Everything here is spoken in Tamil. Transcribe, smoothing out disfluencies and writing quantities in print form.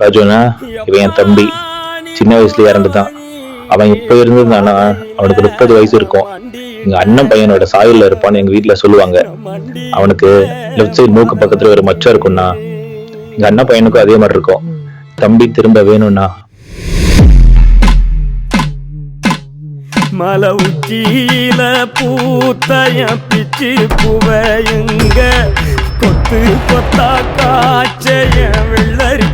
ராஜுனா இவன் என் தம்பி, சின்ன வயசுல இறந்துட்டான். அவன் இப்ப இருந்திருந்தானா அவனுக்கு 30 வயசு இருக்கும். எங்க அண்ணன் பையனோட சாயல்ல இருப்பான்னு எங்க வீட்டுல சொல்லுவாங்க. அவனுக்கு லெஃப்ட் சைடு மூக்கு பக்கத்துல ஒரு மச்சம் இருக்கும்னா, எங்க அண்ணன் பையனுக்கும் அதே மாதிரி இருக்கும். தம்பி திரும்ப வேணும்னா மலை உச்சியில பூத்தைய பிச்சு புவையுங்க கொத்து கொத்தா காய்ச்சைய வெள்ளரி